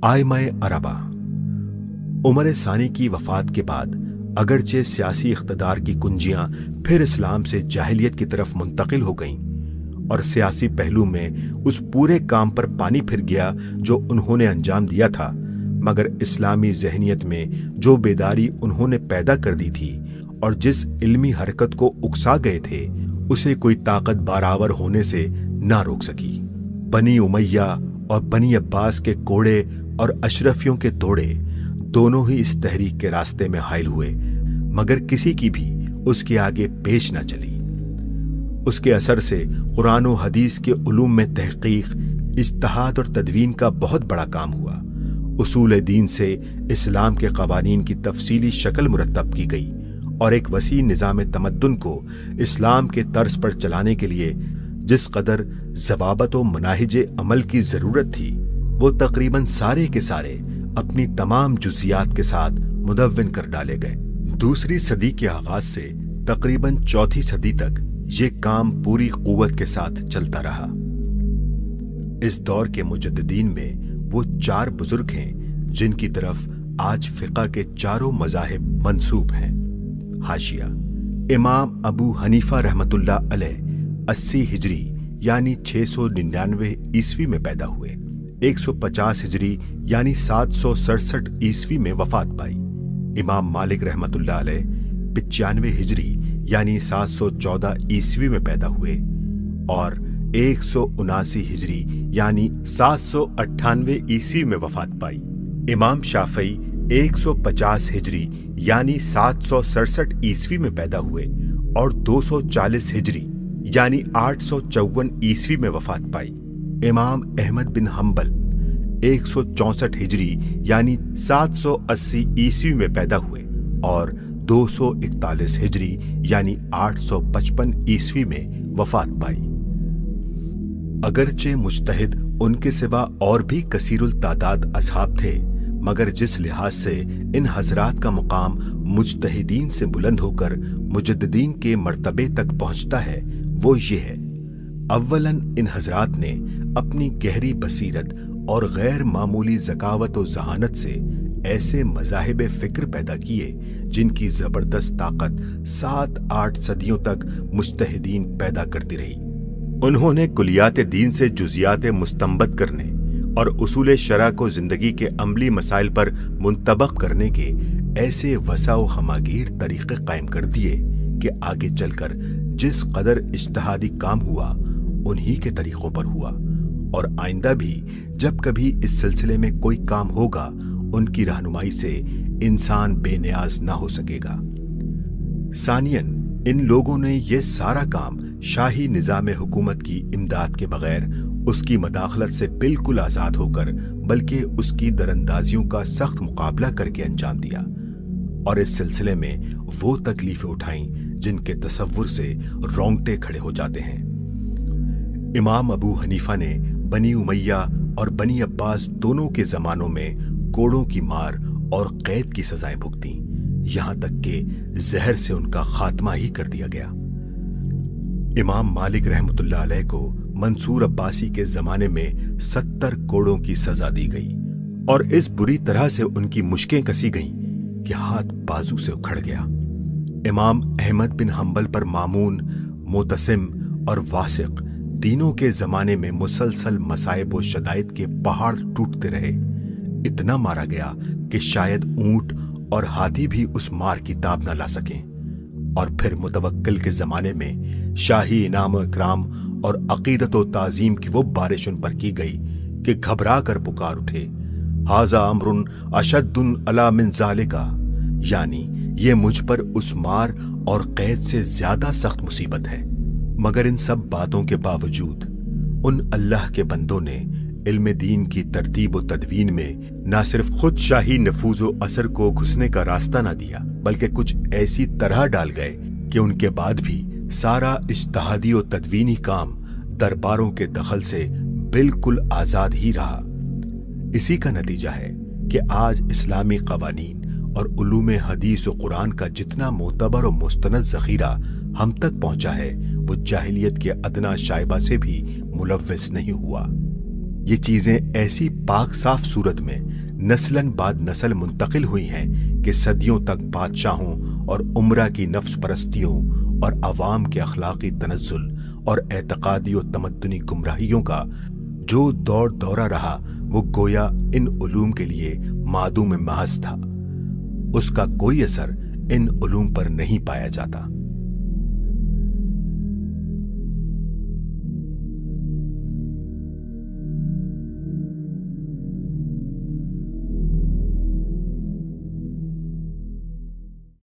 آئمہ عربہ۔ عمر ثانی کی وفات کے بعد اگرچہ سیاسی اقتدار کی کنجیاں پھر اسلام سے جاہلیت کی طرف منتقل ہو گئیں اور سیاسی پہلو میں اس پورے کام پر پانی پھر گیا جو انہوں نے انجام دیا تھا، مگر اسلامی ذہنیت میں جو بیداری انہوں نے پیدا کر دی تھی اور جس علمی حرکت کو اکسا گئے تھے اسے کوئی طاقت بارآور ہونے سے نہ روک سکی۔ بنی امیہ اور بنی عباس کے کوڑے اور اشرفیوں کے توڑے دونوں ہی اس تحریک کے راستے میں حائل ہوئے، مگر کسی کی بھی اس کے آگے پیش نہ چلی۔ اس کے اثر سے قرآن و حدیث کے علوم میں تحقیق، اجتہاد اور تدوین کا بہت بڑا کام ہوا۔ اصول دین سے اسلام کے قوانین کی تفصیلی شکل مرتب کی گئی اور ایک وسیع نظام تمدن کو اسلام کے طرز پر چلانے کے لیے جس قدر ضوابط و مناہج عمل کی ضرورت تھی وہ تقریباً سارے کے سارے اپنی تمام جزیات کے ساتھ مدون کر ڈالے گئے۔ دوسری صدی کے آغاز سے تقریباً چوتھی صدی تک یہ کام پوری قوت کے ساتھ چلتا رہا۔ اس دور کے مجددین میں وہ چار بزرگ ہیں جن کی طرف آج فقہ کے چاروں مذاہب منسوب ہیں۔ حاشیہ: امام ابو حنیفہ رحمۃ اللہ علیہ 80 ہجری یعنی 699 عیسوی میں پیدا ہوئے، 150 ہجری یعنی 767 عیسوی میں وفات پائی۔ امام مالک رحمۃ اللہ علیہ 95 ہجری یعنی 714 عیسوی میں پیدا ہوئے اور 179 ہجری یعنی 798 عیسوی میں وفات پائی۔ امام شافعی 150 ہجری یعنی 767 عیسوی میں پیدا ہوئے اور 240 ہجری یعنی 854 عیسوی میں وفات پائی۔ امام احمد بن حنبل 164 ہجری یعنی 780 عیسوی میں پیدا ہوئے اور 241 ہجری یعنی 855 عیسوی میں وفات پائی۔ اگرچہ مجتہد ان کے سوا اور بھی کثیر التعداد اصحاب تھے، مگر جس لحاظ سے ان حضرات کا مقام مجتہدین سے بلند ہو کر مجددین کے مرتبے تک پہنچتا ہے وہ یہ ہے: اولاً ان حضرات نے اپنی گہری بصیرت اور غیر معمولی ذکاوت و ذہانت سے ایسے مذاہب فکر پیدا کیے جن کی زبردست طاقت 7-8 صدیوں تک مجتہدین پیدا کرتی رہی۔ انہوں نے کلیات دین سے جزیات مستنبط کرنے اور اصول شرع کو زندگی کے عملی مسائل پر منطبق کرنے کے ایسے وسع و ہماگیر طریقے قائم کر دیے کہ آگے چل کر جس قدر اجتہادی کام ہوا انہی کے طریقوں پر ہوا، اور آئندہ بھی جب کبھی اس سلسلے میں کوئی کام ہوگا ان کی رہنمائی سے انسان بے نیاز نہ ہو سکے گا۔ ثانیاً ان لوگوں نے یہ سارا کام شاہی نظام حکومت کی امداد کے بغیر اس کی مداخلت سے بالکل آزاد ہو کر بلکہ اس کی دراندازیوں کا سخت مقابلہ کر کے انجام دیا، اور اس سلسلے میں وہ تکلیفیں اٹھائیں جن کے تصور سے رونگٹے کھڑے ہو جاتے ہیں۔ امام ابو حنیفہ نے بنی امیہ اور بنی عباس دونوں کے زمانوں میں کوڑوں کی مار اور قید کی سزائیں بھگتیں، یہاں تک کہ زہر سے ان کا خاتمہ ہی کر دیا گیا۔ امام مالک رحمۃ اللہ علیہ کو منصور عباسی کے زمانے میں 70 کوڑوں کی سزا دی گئی اور اس بری طرح سے ان کی مشکیں کسی گئیں کہ ہاتھ بازو سے اکھڑ گیا۔ امام احمد بن حنبل پر مامون، معتصم اور واسق تینوں کے زمانے میں مسلسل مصائب و شدائد کے پہاڑ ٹوٹتے رہے۔ اتنا مارا گیا کہ شاید اونٹ اور ہاتھی بھی اس مار کی تاب نہ لا سکیں، اور پھر متوکل کے زمانے میں شاہی انعام و اکرام اور عقیدت و تعظیم کی وہ بارش ان پر کی گئی کہ گھبرا کر پکار اٹھے: ھذا امر اشد علی من ذالک، یعنی یہ مجھ پر اس مار اور قید سے زیادہ سخت مصیبت ہے۔ مگر ان سب باتوں کے باوجود ان اللہ کے بندوں نے علم دین کی ترتیب و تدوین میں نہ صرف خود شاہی نفوذ و اثر کو گھسنے کا راستہ نہ دیا، بلکہ کچھ ایسی طرح ڈال گئے کہ ان کے بعد بھی سارا اجتہادی و تدوینی کام درباروں کے دخل سے بالکل آزاد ہی رہا۔ اسی کا نتیجہ ہے کہ آج اسلامی قوانین اور علوم حدیث و قرآن کا جتنا معتبر و مستند ذخیرہ ہم تک پہنچا ہے وہ جاہلیت کے ادنا شائبہ سے بھی ملوث نہیں ہوا۔ یہ چیزیں ایسی پاک صاف صورت میں نسلاً بعد نسل منتقل ہوئی ہیں کہ صدیوں تک بادشاہوں اور امرا کی نفس پرستیوں اور عوام کے اخلاقی تنزل اور اعتقادی و تمدنی گمراہیوں کا جو دور دورہ رہا وہ گویا ان علوم کے لیے معدوم محض تھا۔ اس کا کوئی اثر ان علوم پر نہیں پایا جاتا۔